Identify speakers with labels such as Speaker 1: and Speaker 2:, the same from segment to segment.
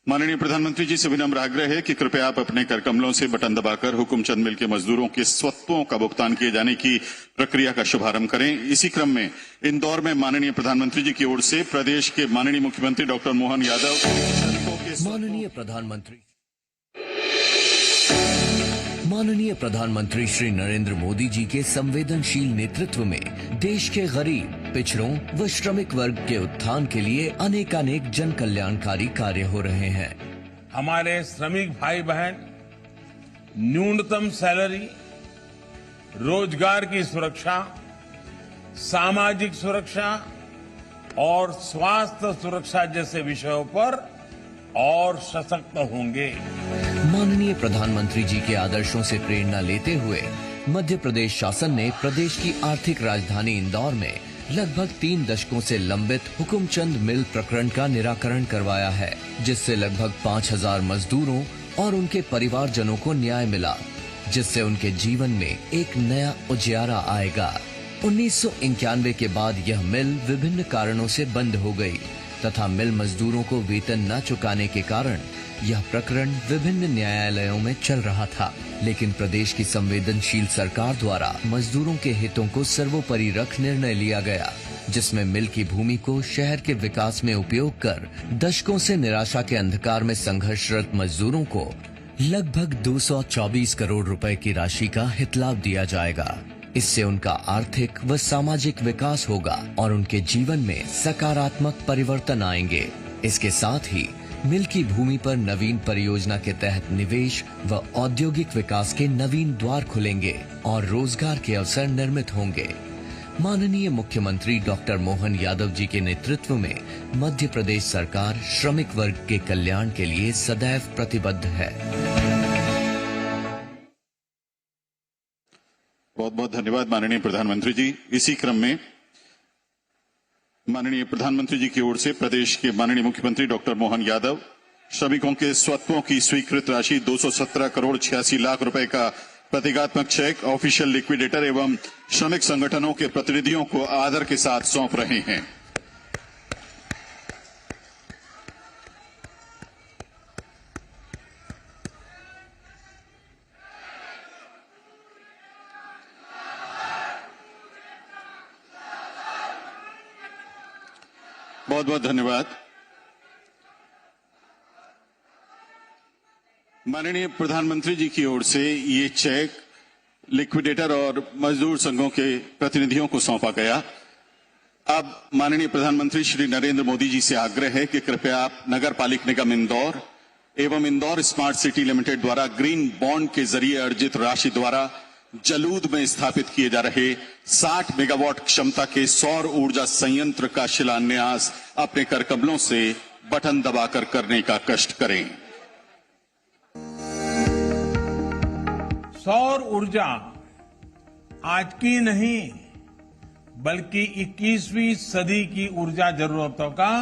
Speaker 1: माननीय प्रधानमंत्री जी से विनम्र आग्रह है कि कृपया आप अपने कर कमलों से बटन दबाकर हुकुमचंद मिल के मजदूरों के स्वत्वों का भुगतान किए जाने की प्रक्रिया का शुभारंभ करें। इसी क्रम में इंदौर में माननीय प्रधानमंत्री जी की ओर से प्रदेश के माननीय मुख्यमंत्री डॉक्टर मोहन यादव
Speaker 2: माननीय प्रधानमंत्री श्री नरेंद्र मोदी जी के संवेदनशील नेतृत्व में देश के गरीब, पिछड़ों व श्रमिक वर्ग के उत्थान के लिए अनेकानेक जन कल्याणकारी कार्य हो रहे हैं।
Speaker 3: हमारे श्रमिक भाई बहन न्यूनतम सैलरी, रोजगार की सुरक्षा, सामाजिक सुरक्षा और स्वास्थ्य सुरक्षा जैसे विषयों पर और सशक्त होंगे।
Speaker 2: माननीय प्रधानमंत्री जी के आदर्शों से प्रेरणा लेते हुए मध्य प्रदेश शासन ने प्रदेश की आर्थिक राजधानी इंदौर में लगभग 3 दशकों से लंबित हुकुमचंद मिल प्रकरण का निराकरण करवाया है, जिससे लगभग 5000 मजदूरों और उनके परिवारजनों को न्याय मिला, जिससे उनके जीवन में एक नया उजियारा आएगा। 1991 के बाद यह मिल विभिन्न कारणों से बंद हो गई तथा मिल मजदूरों को वेतन न चुकाने के कारण यह प्रकरण विभिन्न न्यायालयों में चल रहा था, लेकिन प्रदेश की संवेदनशील सरकार द्वारा मजदूरों के हितों को सर्वोपरि रख निर्णय लिया गया, जिसमें मिल की भूमि को शहर के विकास में उपयोग कर दशकों से निराशा के अंधकार में संघर्षरत मजदूरों को लगभग 224 करोड़ रुपए की राशि का हितलाभ दिया जाएगा। इससे उनका आर्थिक व सामाजिक विकास होगा और उनके जीवन में सकारात्मक परिवर्तन आएंगे। इसके साथ ही मिल की भूमि पर नवीन परियोजना के तहत निवेश व औद्योगिक विकास के नवीन द्वार खुलेंगे और रोजगार के अवसर निर्मित होंगे। माननीय मुख्यमंत्री डॉक्टर मोहन यादव जी के नेतृत्व में मध्य प्रदेश सरकार श्रमिक वर्ग के कल्याण के लिए सदैव प्रतिबद्ध है।
Speaker 1: बहुत बहुत धन्यवाद माननीय प्रधानमंत्री जी। इसी क्रम में माननीय प्रधानमंत्री जी की ओर से प्रदेश के माननीय मुख्यमंत्री डॉक्टर मोहन यादव श्रमिकों के स्वत्वों की स्वीकृत राशि 217 करोड़ 86 लाख रुपए का प्रतीकात्मक चेक ऑफिशियल लिक्विडेटर एवं श्रमिक संगठनों के प्रतिनिधियों को आदर के साथ सौंप रहे हैं। बहुत बहुत धन्यवाद। माननीय प्रधानमंत्री जी की ओर से ये चेक लिक्विडेटर और मजदूर संघों के प्रतिनिधियों को सौंपा गया। अब माननीय प्रधानमंत्री श्री नरेंद्र मोदी जी से आग्रह है कि कृपया आप नगर पालिक निगम इंदौर एवं इंदौर स्मार्ट सिटी लिमिटेड द्वारा ग्रीन बॉन्ड के जरिए अर्जित राशि द्वारा जलूद में स्थापित किए जा रहे 60 मेगावाट क्षमता के सौर ऊर्जा संयंत्र का शिलान्यास अपने कर कमलों से बटन दबाकर करने का कष्ट करें।
Speaker 3: सौर ऊर्जा आज की नहीं बल्कि 21वीं सदी की ऊर्जा जरूरतों का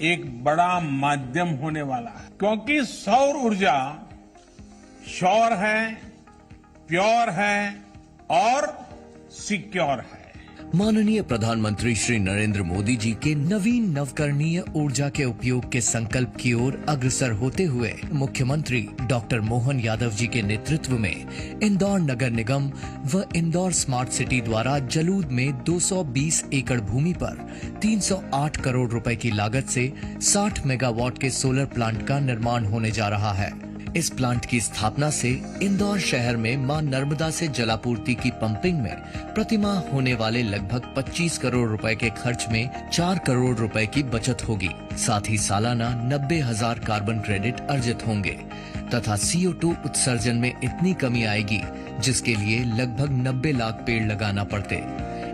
Speaker 3: एक बड़ा माध्यम होने वाला है, क्योंकि सौर ऊर्जा श्योर है, प्योर है और सिक्योर है।
Speaker 2: माननीय प्रधानमंत्री श्री नरेंद्र मोदी जी के नवीन नवकरणीय ऊर्जा के उपयोग के संकल्प की ओर अग्रसर होते हुए मुख्यमंत्री डॉक्टर मोहन यादव जी के नेतृत्व में इंदौर नगर निगम व इंदौर स्मार्ट सिटी द्वारा जलूद में 220 एकड़ भूमि पर 308 करोड़ रुपए की लागत से 60 मेगावाट के सोलर प्लांट का निर्माण होने जा रहा है। इस प्लांट की स्थापना से इंदौर शहर में मां नर्मदा से जलापूर्ति की पंपिंग में प्रतिमाह होने वाले लगभग 25 करोड़ रुपए के खर्च में 4 करोड़ रुपए की बचत होगी। साथ ही सालाना 90,000 कार्बन क्रेडिट अर्जित होंगे तथा CO2 उत्सर्जन में इतनी कमी आएगी जिसके लिए लगभग 90 लाख पेड़ लगाना पड़ते।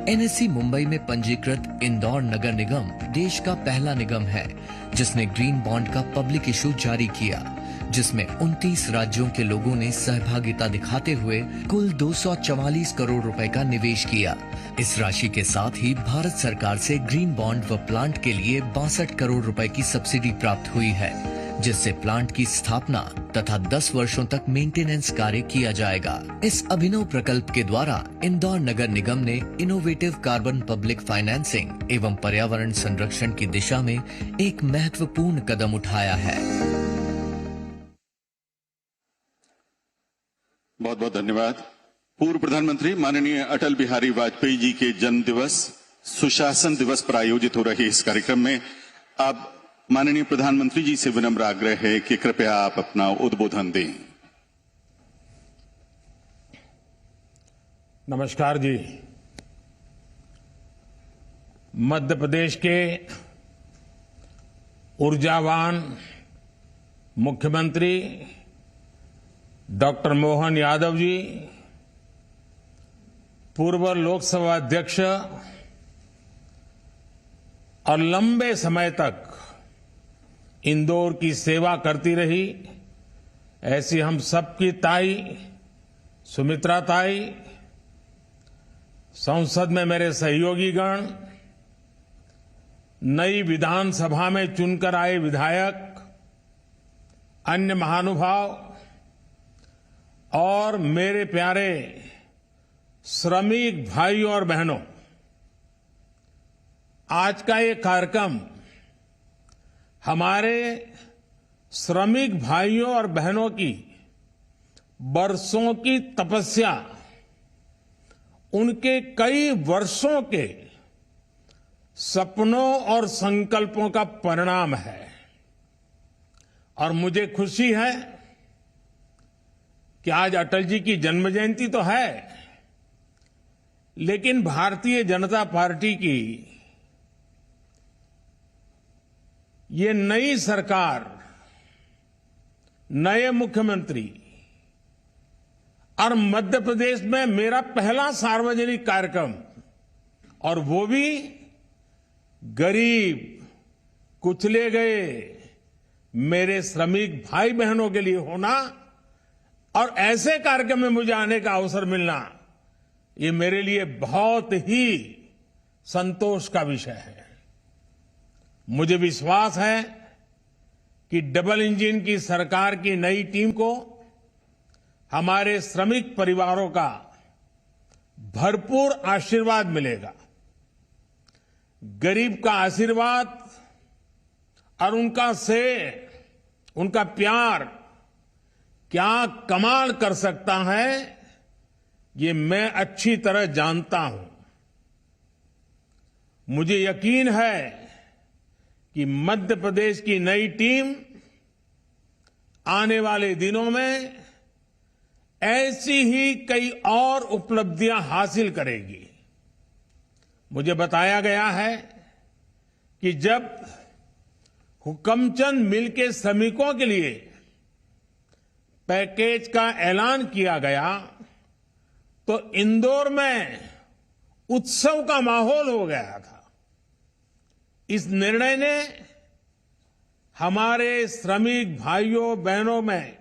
Speaker 2: NSE मुंबई में पंजीकृत इंदौर नगर निगम देश का पहला निगम है जिसने ग्रीन बॉन्ड का पब्लिक इशू जारी किया, जिसमें 29 राज्यों के लोगों ने सहभागिता दिखाते हुए कुल 244 करोड़ रुपए का निवेश किया। इस राशि के साथ ही भारत सरकार से ग्रीन बॉन्ड व प्लांट के लिए 62 करोड़ रुपए की सब्सिडी प्राप्त हुई है, जिससे प्लांट की स्थापना तथा 10 वर्षों तक मेंटेनेंस कार्य किया जाएगा। इस अभिनव प्रकल्प के द्वारा इंदौर नगर निगम ने इनोवेटिव कार्बन पब्लिक फाइनेंसिंग एवं पर्यावरण संरक्षण की दिशा में एक महत्वपूर्ण कदम उठाया है।
Speaker 1: बहुत बहुत धन्यवाद। पूर्व प्रधानमंत्री माननीय अटल बिहारी वाजपेयी जी के जन्म दिवस सुशासन दिवस पर आयोजित हो रहे इस कार्यक्रम में अब माननीय प्रधानमंत्री जी से विनम्र आग्रह है कि कृपया आप अपना उद्बोधन दें।
Speaker 3: नमस्कार जी। मध्य प्रदेश के ऊर्जावान मुख्यमंत्री डॉक्टर मोहन यादव जी, पूर्व लोकसभा अध्यक्ष और लंबे समय तक इंदौर की सेवा करती रही ऐसी हम सबकी ताई सुमित्रा ताई, संसद में मेरे सहयोगीगण, नई विधानसभा में चुनकर आए विधायक, अन्य महानुभाव और मेरे प्यारे श्रमिक भाइयों और बहनों, आज का ये कार्यक्रम हमारे श्रमिक भाइयों और बहनों की बरसों की तपस्या, उनके कई वर्षों के सपनों और संकल्पों का परिणाम है। और मुझे खुशी है कि आज अटल जी की जन्म जयंती तो है, लेकिन भारतीय जनता पार्टी की ये नई सरकार, नए मुख्यमंत्री और मध्य प्रदेश में मेरा पहला सार्वजनिक कार्यक्रम, और वो भी गरीब, कुचले गए मेरे श्रमिक भाई बहनों के लिए होना और ऐसे कार्यक्रम में मुझे आने का अवसर मिलना, ये मेरे लिए बहुत ही संतोष का विषय है। मुझे विश्वास है कि डबल इंजन की सरकार की नई टीम को हमारे श्रमिक परिवारों का भरपूर आशीर्वाद मिलेगा। गरीब का आशीर्वाद और उनका स्नेह, उनका प्यार क्या कमाल कर सकता है, ये मैं अच्छी तरह जानता हूं। मुझे यकीन है कि मध्य प्रदेश की नई टीम आने वाले दिनों में ऐसी ही कई और उपलब्धियां हासिल करेगी। मुझे बताया गया है कि जब हुकमचंद मिल के श्रमिकों के लिए पैकेज का ऐलान किया गया तो इंदौर में उत्सव का माहौल हो गया था। इस निर्णय ने हमारे श्रमिक भाइयों बहनों में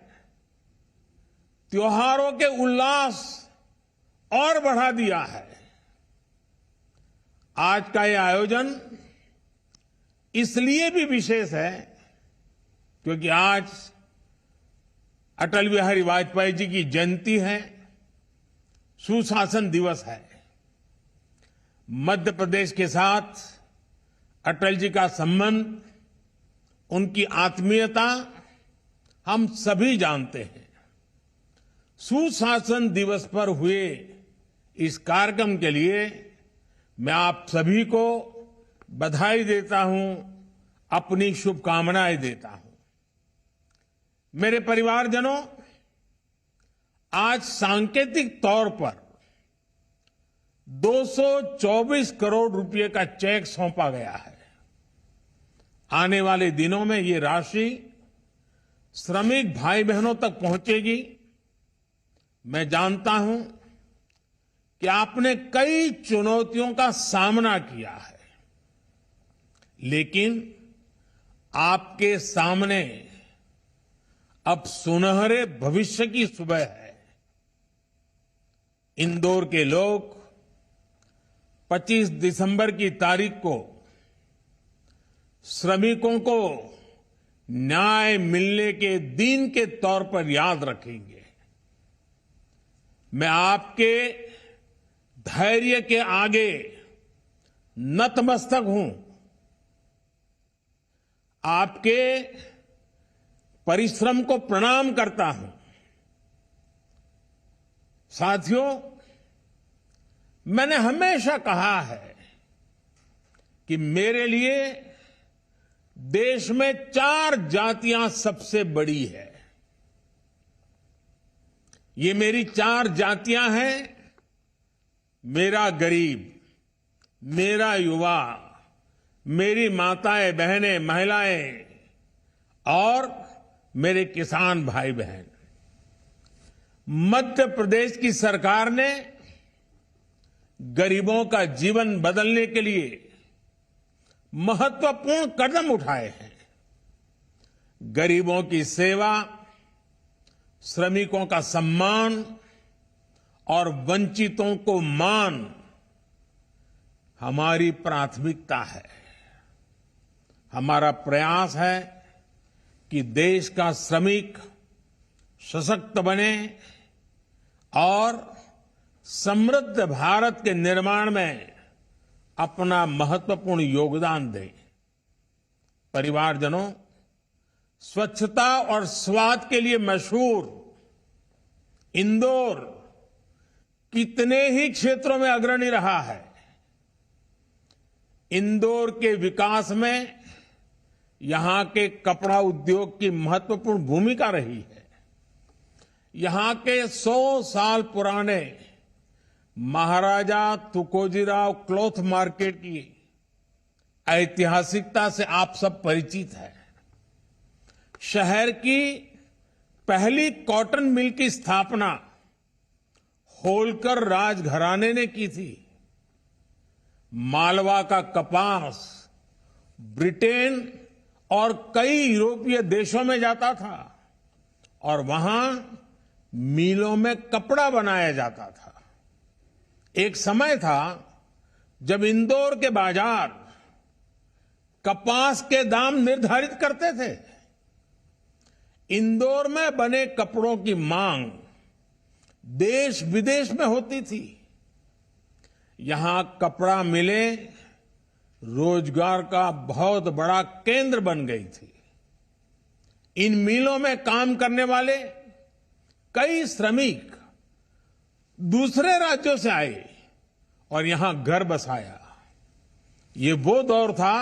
Speaker 3: त्योहारों के उल्लास और बढ़ा दिया है। आज का यह आयोजन इसलिए भी विशेष है क्योंकि आज अटल बिहारी वाजपेयी जी की जयंती है, सुशासन दिवस है। मध्य प्रदेश के साथ अटल जी का संबंध, उनकी आत्मीयता हम सभी जानते हैं। सुशासन दिवस पर हुए इस कार्यक्रम के लिए मैं आप सभी को बधाई देता हूं, अपनी शुभकामनाएं देता हूं। मेरे परिवारजनों, आज सांकेतिक तौर पर 224 करोड़ रुपए का चेक सौंपा गया है। आने वाले दिनों में ये राशि श्रमिक भाई बहनों तक पहुंचेगी। मैं जानता हूं कि आपने कई चुनौतियों का सामना किया है, लेकिन आपके सामने अब सुनहरे भविष्य की सुबह है। इंदौर के लोग 25 दिसंबर की तारीख को श्रमिकों को न्याय मिलने के दिन के तौर पर याद रखेंगे। मैं आपके धैर्य के आगे नतमस्तक हूं। आपके परिश्रम को प्रणाम करता हूं। साथियों, मैंने हमेशा कहा है कि मेरे लिए देश में 4 जातियां सबसे बड़ी है। ये मेरी 4 जातियां हैं। मेरा गरीब, मेरा युवा, मेरी माताएं बहनें महिलाएं और मेरे किसान भाई बहन। मध्य प्रदेश की सरकार ने गरीबों का जीवन बदलने के लिए महत्वपूर्ण कदम उठाए हैं। गरीबों की सेवा, श्रमिकों का सम्मान और वंचितों को मान हमारी प्राथमिकता है। हमारा प्रयास है कि देश का श्रमिक सशक्त बने और समृद्ध भारत के निर्माण में अपना महत्वपूर्ण योगदान दें। परिवारजनों, स्वच्छता और स्वाद के लिए मशहूर इंदौर कितने ही क्षेत्रों में अग्रणी रहा है। इंदौर के विकास में यहां के कपड़ा उद्योग की महत्वपूर्ण भूमिका रही है। यहां के 100 साल पुराने महाराजा तुकोजीराव क्लॉथ मार्केट की ऐतिहासिकता से आप सब परिचित हैं। शहर की पहली कॉटन मिल की स्थापना होलकर राजघराने ने की थी। मालवा का कपास ब्रिटेन और कई यूरोपीय देशों में जाता था और वहां मिलों में कपड़ा बनाया जाता था। एक समय था जब इंदौर के बाजार कपास के दाम निर्धारित करते थे। इंदौर में बने कपड़ों की मांग देश विदेश में होती थी। यहां कपड़ा मिलें रोजगार का बहुत बड़ा केंद्र बन गई थी। इन मिलों में काम करने वाले कई श्रमिक दूसरे राज्यों से आए और यहां घर बसाया। ये वो दौर था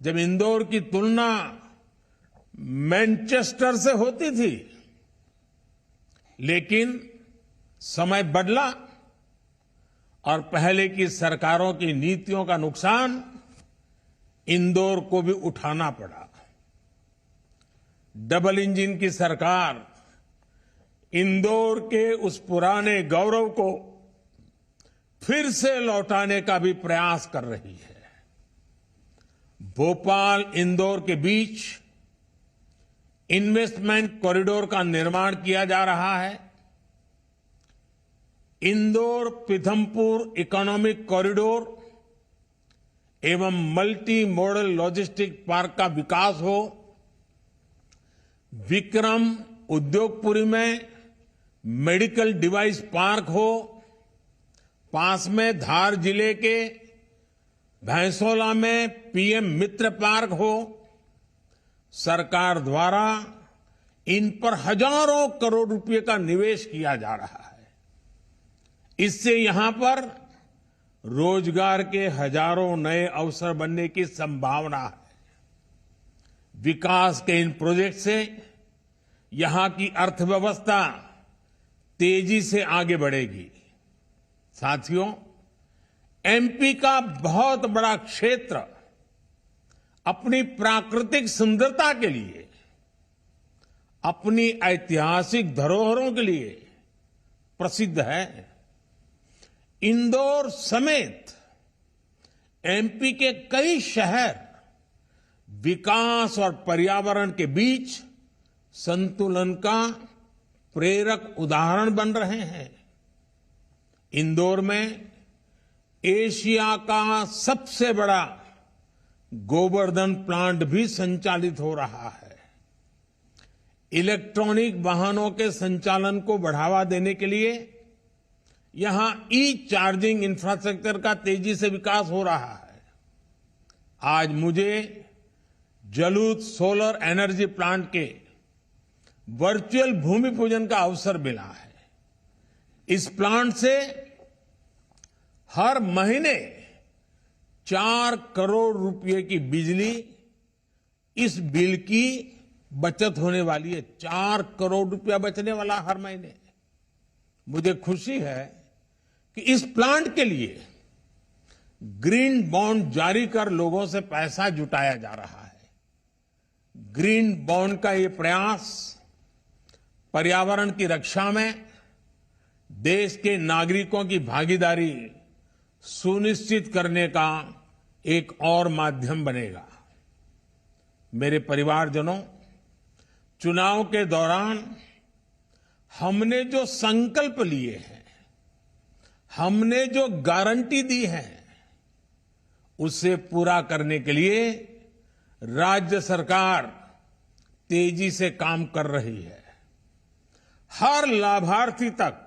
Speaker 3: जब इंदौर की तुलना मैनचेस्टर से होती थी। लेकिन समय बदला और पहले की सरकारों की नीतियों का नुकसान इंदौर को भी उठाना पड़ा। डबल इंजन की सरकार इंदौर के उस पुराने गौरव को फिर से लौटाने का भी प्रयास कर रही है। भोपाल इंदौर के बीच इन्वेस्टमेंट कॉरिडोर का निर्माण किया जा रहा है। इंदौर पीथमपुर इकोनॉमिक कॉरिडोर एवं मल्टी मॉडल लॉजिस्टिक पार्क का विकास हो। विक्रम उद्योगपुरी में मेडिकल डिवाइस पार्क हो। पास में धार जिले के भैंसोला में पीएम मित्र पार्क हो। सरकार द्वारा इन पर हजारों करोड़ रुपए का निवेश किया जा रहा है। इससे यहां पर रोजगार के हजारों नए अवसर बनने की संभावना है। विकास के इन प्रोजेक्ट से यहां की अर्थव्यवस्था तेजी से आगे बढ़ेगी। साथियों, एमपी का बहुत बड़ा क्षेत्र अपनी प्राकृतिक सुंदरता के लिए, अपनी ऐतिहासिक धरोहरों के लिए प्रसिद्ध है। इंदौर समेत एमपी के कई शहर विकास और पर्यावरण के बीच संतुलन का प्रेरक उदाहरण बन रहे हैं। इंदौर में एशिया का सबसे बड़ा गोवर्धन प्लांट भी संचालित हो रहा है। इलेक्ट्रॉनिक वाहनों के संचालन को बढ़ावा देने के लिए यहां ई चार्जिंग इंफ्रास्ट्रक्चर का तेजी से विकास हो रहा है। आज मुझे जलूत सोलर एनर्जी प्लांट के वर्चुअल भूमि पूजन का अवसर मिला है। इस प्लांट से हर महीने 4 करोड़ रुपए की बिजली इस बिल की बचत होने वाली है। 4 करोड़ रुपया बचने वाला हर महीने। मुझे खुशी है कि इस प्लांट के लिए ग्रीन बॉन्ड जारी कर लोगों से पैसा जुटाया जा रहा है। ग्रीन बॉन्ड का ये प्रयास पर्यावरण की रक्षा में देश के नागरिकों की भागीदारी सुनिश्चित करने का एक और माध्यम बनेगा। मेरे परिवारजनों, चुनाव के दौरान हमने जो संकल्प लिए हैं, हमने जो गारंटी दी है, उसे पूरा करने के लिए राज्य सरकार तेजी से काम कर रही है। हर लाभार्थी तक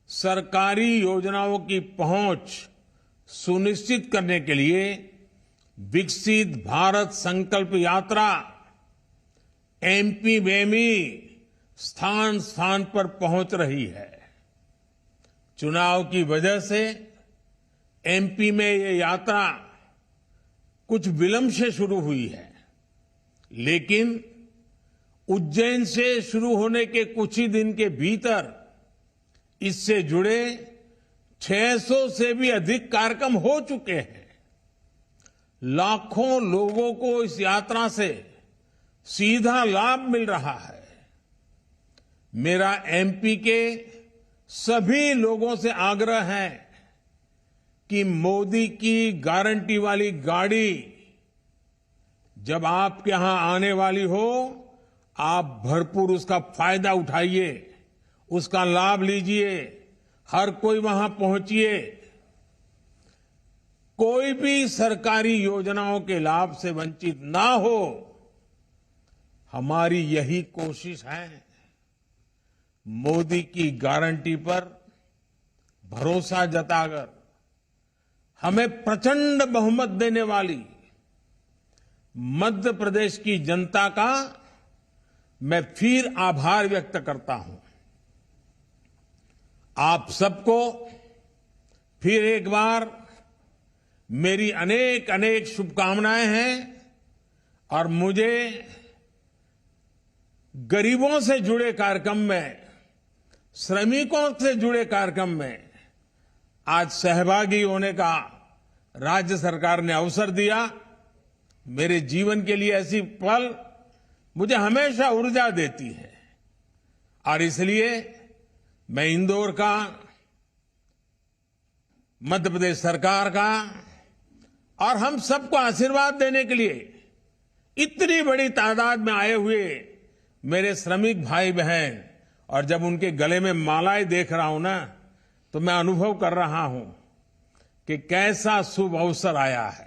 Speaker 3: सरकारी योजनाओं की पहुंच सुनिश्चित करने के लिए विकसित भारत संकल्प यात्रा एमपी में भी स्थान स्थान पर पहुंच रही है। चुनाव की वजह से एमपी में ये यात्रा कुछ विलंब से शुरू हुई है, लेकिन उज्जैन से शुरू होने के कुछ ही दिन के भीतर इससे जुड़े 600 से भी अधिक कार्यक्रम हो चुके हैं। लाखों लोगों को इस यात्रा से सीधा लाभ मिल रहा है। मेरा एमपी के सभी लोगों से आग्रह है कि मोदी की गारंटी वाली गाड़ी जब आपके यहां आने वाली हो, आप भरपूर उसका फायदा उठाइए, उसका लाभ लीजिए, हर कोई वहां पहुंचिए। कोई भी सरकारी योजनाओं के लाभ से वंचित ना हो, हमारी यही कोशिश है। मोदी की गारंटी पर भरोसा जताकर हमें प्रचंड बहुमत देने वाली मध्य प्रदेश की जनता का मैं फिर आभार व्यक्त करता हूं। आप सबको फिर एक बार मेरी अनेक अनेक शुभकामनाएं हैं और मुझे गरीबों से जुड़े कार्यक्रम में, श्रमिकों से जुड़े कार्यक्रम में आज सहभागी होने का राज्य सरकार ने अवसर दिया। मेरे जीवन के लिए ऐसी पल मुझे हमेशा ऊर्जा देती है और इसलिए मैं इंदौर का, मध्य प्रदेश सरकार का और हम सबको आशीर्वाद देने के लिए इतनी बड़ी तादाद में आए हुए मेरे श्रमिक भाई बहन और जब उनके गले में मालाएं देख रहा हूं ना, तो मैं अनुभव कर रहा हूं कि कैसा शुभ अवसर आया है।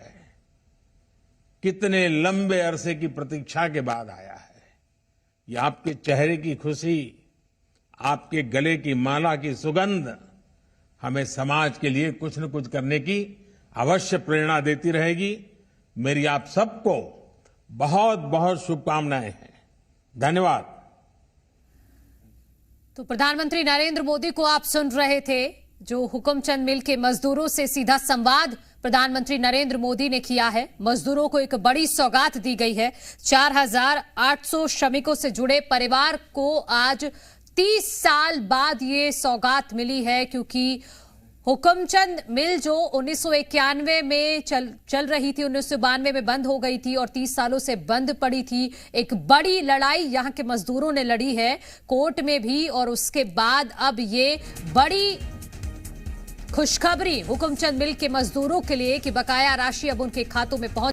Speaker 3: कितने लंबे अरसे की प्रतीक्षा के बाद आया है। ये आपके चेहरे की खुशी, आपके गले की माला की सुगंध हमें समाज के लिए कुछ न कुछ करने की अवश्य प्रेरणा देती रहेगी। मेरी आप सबको बहुत बहुत शुभकामनाएं हैं। धन्यवाद।
Speaker 4: तो प्रधानमंत्री नरेंद्र मोदी को आप सुन रहे थे, जो हुक्मचंद मिल के मजदूरों से सीधा संवाद प्रधानमंत्री नरेंद्र मोदी ने किया है। मजदूरों को एक बड़ी सौगात दी गई है। 4800 श्रमिकों से जुड़े परिवार को आज 30 साल बाद ये सौगात मिली है, क्योंकि हुक्मचंद मिल जो 1991 में चल रही थी, 1992 में बंद हो गई थी और 30 सालों से बंद पड़ी थी। एक बड़ी लड़ाई यहां के मजदूरों ने लड़ी है, कोर्ट में भी, और उसके बाद अब ये बड़ी खुशखबरी हुक्मचंद मिल के मजदूरों के लिए कि बकाया राशि अब उनके खातों में पहुंच